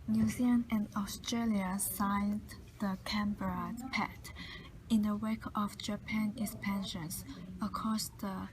New Zealand and Australia signed the Canberra Pact in the wake of Japan's expansions across the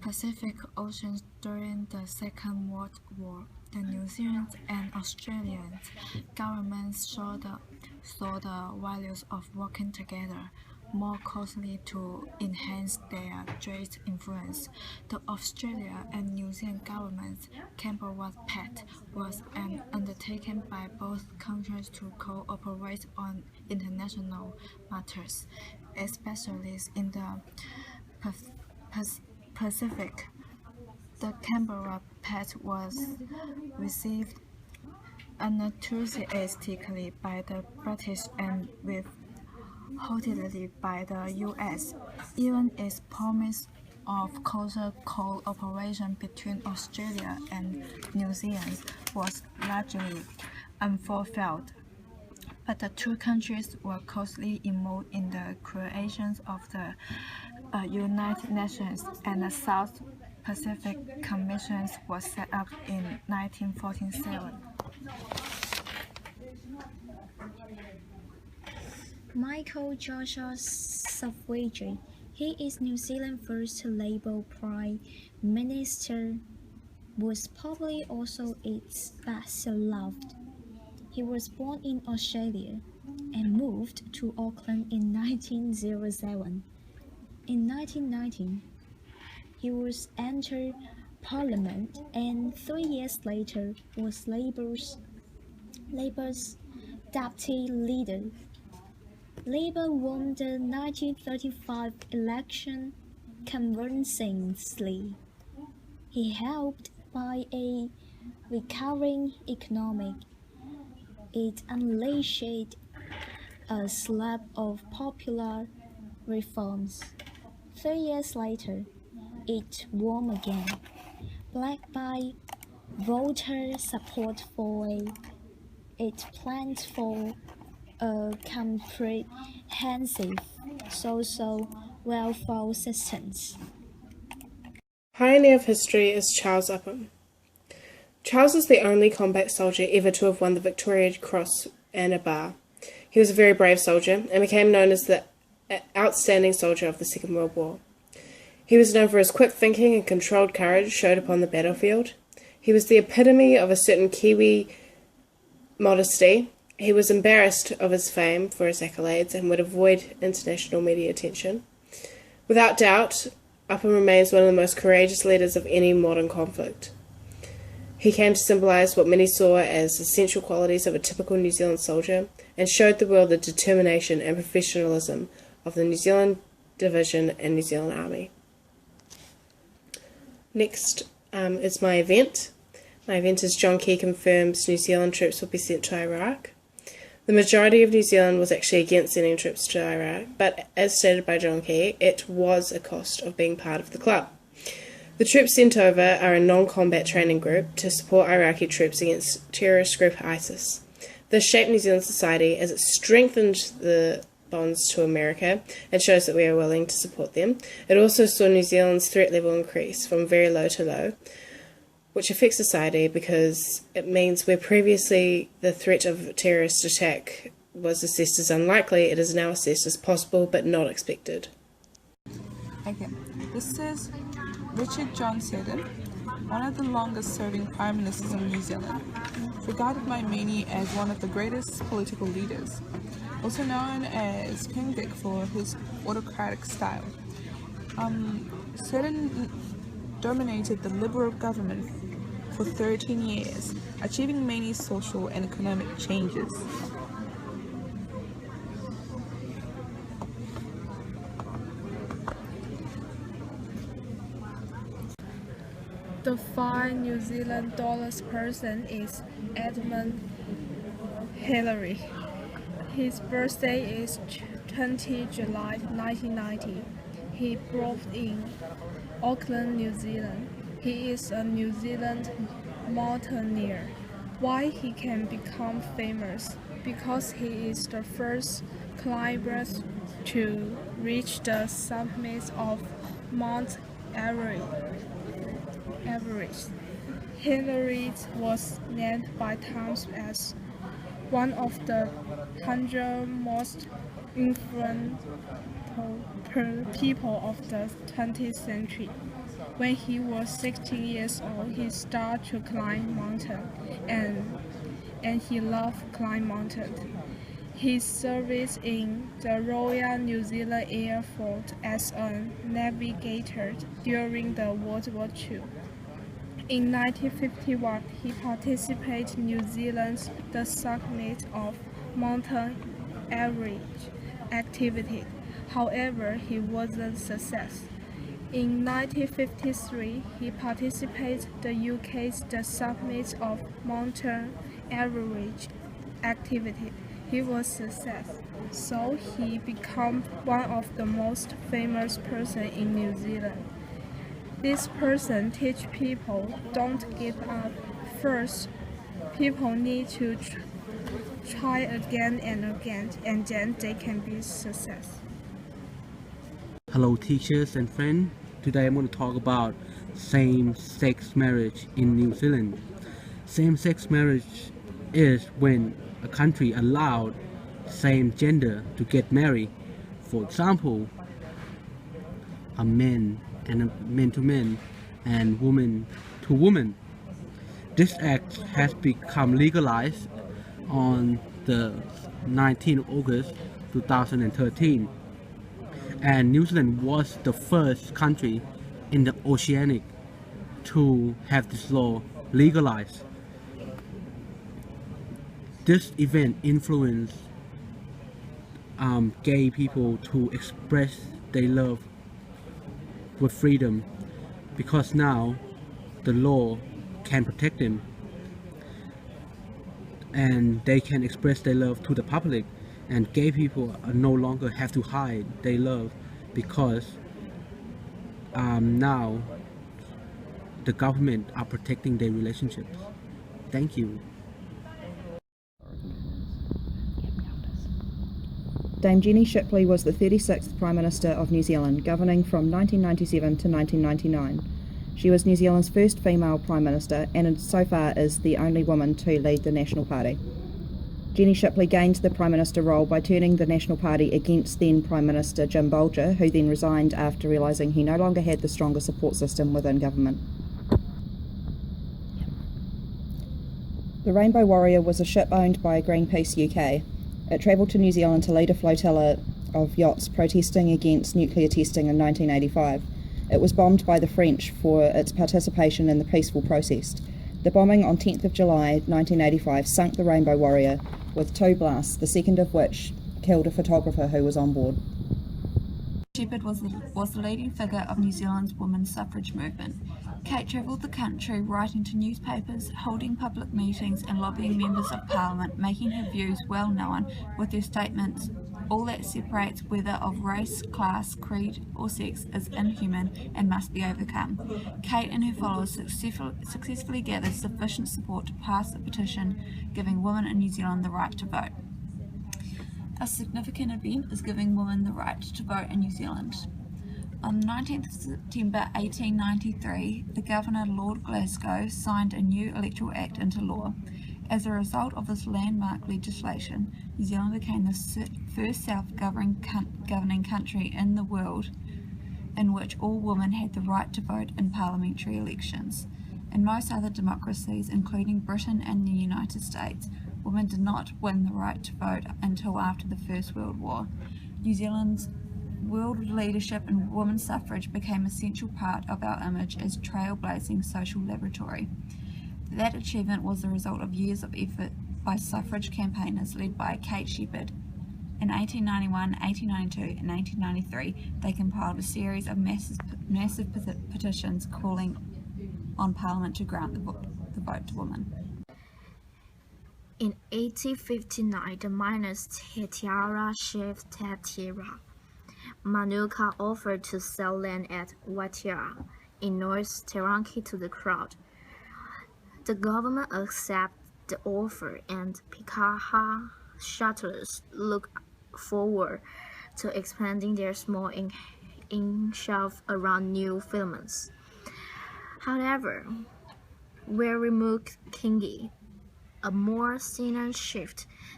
Pacific Ocean during the Second World War. The New Zealand and Australian governments saw the values of working together more closely to enhance their trade influence. The Australia and New Zealand governments' Canberra Pact was undertaken by both countries to cooperate on international matters, especially in the Pacific. The Canberra Pact was received enthusiastically by the British and wholeheartedly by the US. Even its promise of closer cooperation between Australia and New Zealand was largely unfulfilled. But the two countries were closely involved in the creation of the United Nations, and the South Pacific Commission was set up in 1947. Michael Joshua Savage. He is New Zealand's first Labour Prime Minister, was probably also its best loved. He was born in Australia and moved to Auckland in 1907. In 1919, he was entered Parliament, and 3 years later was Labour's deputy leader. Labour won the 1935 election convincingly. He helped by a recovering economy. It unleashed a slab of popular reforms. 3 years later, it won again, backed by voter support for its plans for a comprehensive social welfare system. Pioneer of history is Charles Upham. Charles is the only combat soldier ever to have won the Victoria Cross and a bar. He was a very brave soldier and became known as the outstanding soldier of the Second World War. He was known for his quick thinking and controlled courage showed upon the battlefield. He was the epitome of a certain Kiwi modesty. He was embarrassed of his fame for his accolades and would avoid international media attention. Without doubt, Upham remains one of the most courageous leaders of any modern conflict. He came to symbolise what many saw as essential qualities of a typical New Zealand soldier and showed the world the determination and professionalism of the New Zealand Division and New Zealand Army. Next is my event. My event is John Key confirms New Zealand troops will be sent to Iraq. The majority of New Zealand was actually against sending troops to Iraq, but as stated by John Key, it was a cost of being part of the club. The troops sent over are a non-combat training group to support Iraqi troops against terrorist group ISIS. This shaped New Zealand society as it strengthened the bonds to America and shows that we are willing to support them. It also saw New Zealand's threat level increase from very low to low, which affects society because it means where previously the threat of terrorist attack was assessed as unlikely, it is now assessed as possible but not expected. Okay, this is Richard John Seddon, one of the longest serving Prime Ministers of New Zealand, regarded by many as one of the greatest political leaders, also known as King Dick for his autocratic style. Seddon dominated the Liberal government for 13 years, achieving many social and economic changes. The $5 New Zealand person is Edmund Hillary. His birthday is 20 July 1990. He brought in Auckland, New Zealand. He is a New Zealand mountaineer. Why he can become famous? Because he is the first climber to reach the summit of Mount Everest. Hillary was named by Times as one of the 100 most influential people of the 20th century. When he was 16 years old, he started to climb mountains, and he loved climbing mountains. He served in the Royal New Zealand Air Force as a navigator during the World War II. In 1951, he participated in New Zealand's the summit of Mountain Everest activity. However, he wasn't success. In 1953, he participated in the UK's the summit of Mountain Everest activity. He was success, so he became one of the most famous person in New Zealand. This person teach people don't give up. First, people need to try again and again, and then they can be success. Hello teachers and friends, today I'm going to talk about same-sex marriage in New Zealand. Same-sex marriage is when a country allowed same gender to get married. For example, a man to man and woman to woman. This act has become legalized on the 19th of August 2013. And New Zealand was the first country in the Oceanic to have this law legalized. This event influenced gay people to express their love with freedom, because now the law can protect them and they can express their love to the public, and gay people no longer have to hide their love because now the government are protecting their relationships. Thank you. Dame Jenny Shipley was the 36th Prime Minister of New Zealand, governing from 1997 to 1999. She was New Zealand's first female Prime Minister and so far is the only woman to lead the National Party. Jenny Shipley gained the Prime Minister role by turning the National Party against then Prime Minister Jim Bolger, who then resigned after realising he no longer had the strongest support system within government. The Rainbow Warrior was a ship owned by Greenpeace UK. It travelled to New Zealand to lead a flotilla of yachts protesting against nuclear testing in 1985. It was bombed by the French for its participation in the peaceful process. The bombing on 10th of July 1985 sunk the Rainbow Warrior with 2 blasts, the second of which killed a photographer who was on board. Shepherd was the leading figure of New Zealand's women's suffrage movement. Kate travelled the country writing to newspapers, holding public meetings and lobbying members of parliament, making her views well known with her statements, "All that separates whether of race, class, creed or sex is inhuman and must be overcome." Kate and her followers successfully gathered sufficient support to pass a petition giving women in New Zealand the right to vote. A significant event is giving women the right to vote in New Zealand. On 19th September 1893, the Governor Lord Glasgow signed a new electoral act into law. As a result of this landmark legislation, New Zealand became the first self-governing country in the world in which all women had the right to vote in parliamentary elections. In most other democracies, including Britain and the United States, women did not win the right to vote until after the First World War. New Zealand's world leadership in women's suffrage became an essential part of our image as trailblazing social laboratory. That achievement was the result of years of effort by suffrage campaigners led by Kate Shepherd. In 1891, 1892 and 1893, they compiled a series of massive petitions calling on Parliament to grant the vote to women. In 1859, the miners Tiara Chief Tetiara Manuka offered to sell land at Waitia in North Taranaki to the crowd. The government accepted the offer, and Pikaha shuttlers look forward to expanding their small in shelf around new filaments. However, Werimuk Kingi, a more senior chief,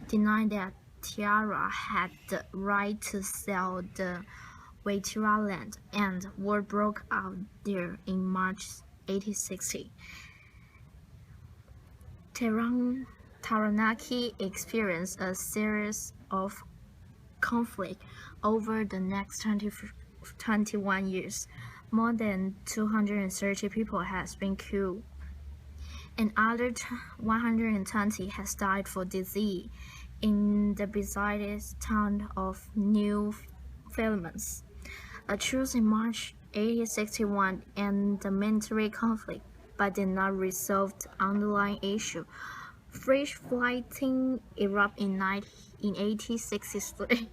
denied that Tiara had the right to sell the Waitara land, and war broke out there in March 1860. Taranaki experienced a series of conflict over the next 21 years. More than 230 people has been killed, and other 120 has died for disease in the busiest town of New Filaments. A truce in March 1861 ended the military conflict, but did not resolve the underlying issue. Fresh fighting erupted in 1863.